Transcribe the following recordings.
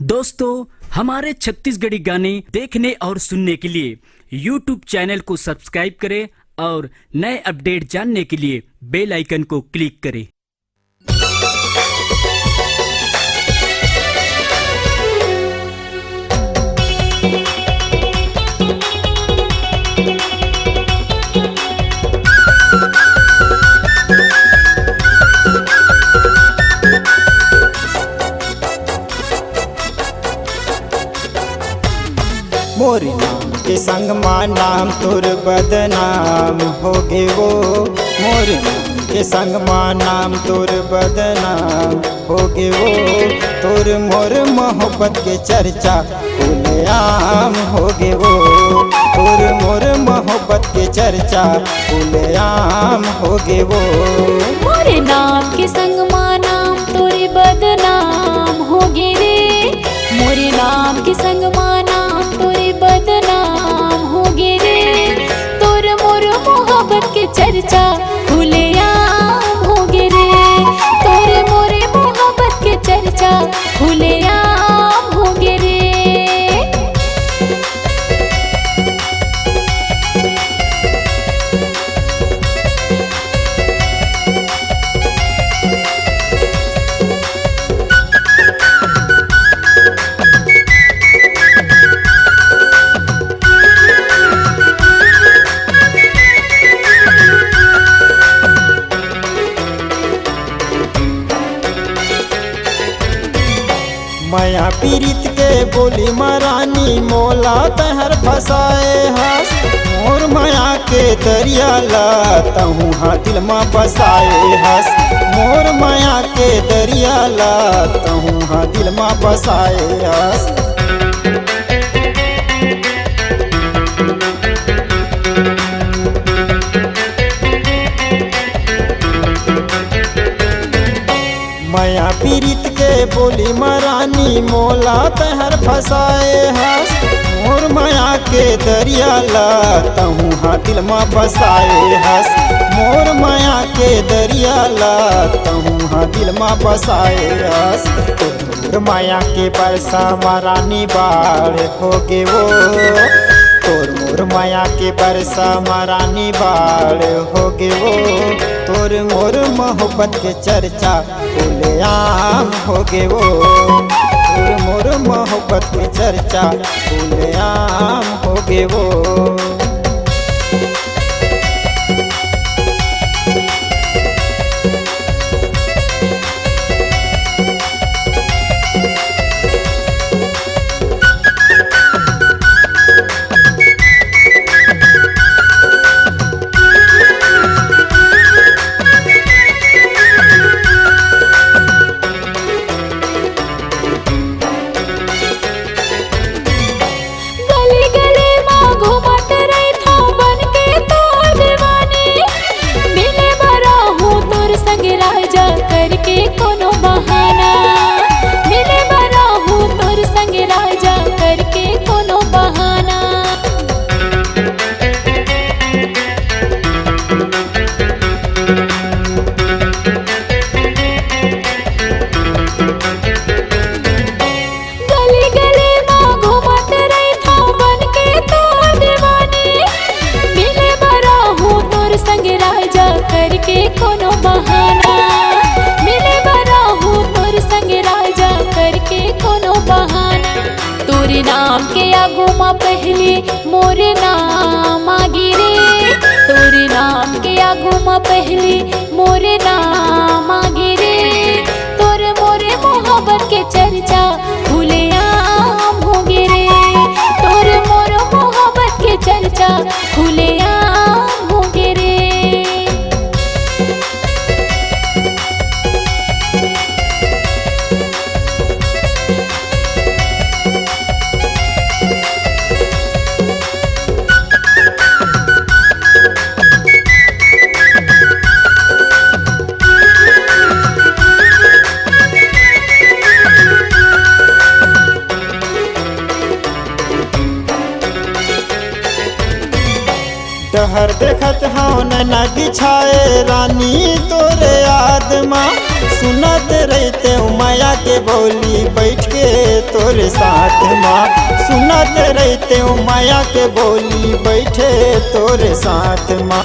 दोस्तों, हमारे छत्तीसगढ़ी गाने देखने और सुनने के लिए YouTube चैनल को सब्सक्राइब करें और नए अपडेट जानने के लिए बेल आइकन को क्लिक करें। मोरी नाम के संग मां नाम तोर बदनाम होगे वो। मोरी नाम के संग मां नाम तोर बदनाम होगे वो। तोर मोर मोहब्बत के चर्चा खुलेआम होगे वो। तोर मोर मोहब्बत के चर्चा खुलेआम होगे वो। मोरे नाम के संग मां नाम तोरे बदनाम होगे रे। मोरे नाम के संग मां नाम तोरे बदनाम होगे रे। तोर मोर मोहब्बत के चर्चा खुलेआम होगे रे। तोर मोरे मोहब्बत के चर्चा खुलेआम होगे रे। माया पीरित के बोली महारानी मोला तहर फसाए हस। मोर माया के दरिया ला तहूँ हाँ दिल में बसाए हस। मोर माया के दरिया ला तहूँ हाँ दिल में बसाए हस। माया पीरित के बोली महारानी मोला तहर फसाए हस। मोर माया के दरिया ला तहूँ हाँ दिल में बसाए हस। मोर माया के दरिया ला तहूँ हाँ दिल में बसाए हस। तोर माया के बरसा महारानी बाढ़ होगे वो। तोर मोर माया के बरसा महारानी बाढ़ होगे वो। तोर मोर मोहब्बत के चर्चा खुलेआम होगे वो। तोर मोर मोहब्बत के चर्चा खुलेआम होगे वो। तोरे नाम के आगू माँ पहले मोरे नाम आगे रे। तोरे नाम के आगू माँ पहले मोरे नाम आगे रे। तोरे मोरे मोहब्बत के चर्चा खुलेआम होगे रे। तोरे मोर मोहब्बत के चर्चा खुलेआम होगे रे। नैना बिछाए रानी तोरे आदमा सुनत रहते माया के बोली बैठ के तोरे साथ माँ सुनत रहते माया के बोली बैठे तोरे साथ माँ।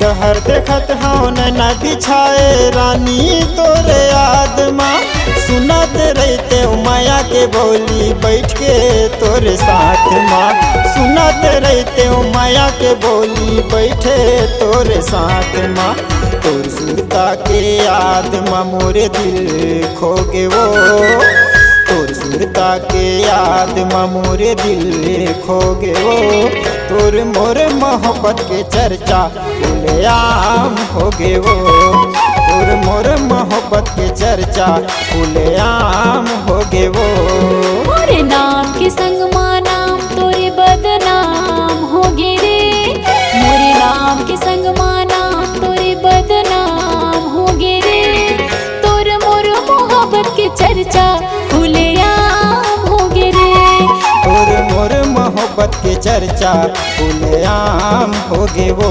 तहर देखत हूँ नैना बिछाए रानी तोरे आदमा सुनत रहते माया के बोली बैठ के तोरे साथ माँ सुनत रहते माया के बोली बैठे तोरे साथ माँ। तोर सुरता के आदमा मोरे दिल खो गे वो तोर सुरता के आदमा मोरे दिल खो गे वो तोर मोर मोहब्बत के चर्चा खुलेआम हो गे वो तोर मोर मोहब्बत के चर्चा खुलेआम हो गे वो। मोरे नाम के संग नाम तोरे बदनाम हो गे रे मोरे नाम के संग नाम तोरे बदनाम हो गे रे तोर मोर मोहब्बत के चर्चा खुलेआम हो गे रे तोर मोर मोहब्बत के चर्चा खुलेआम हो गे वो।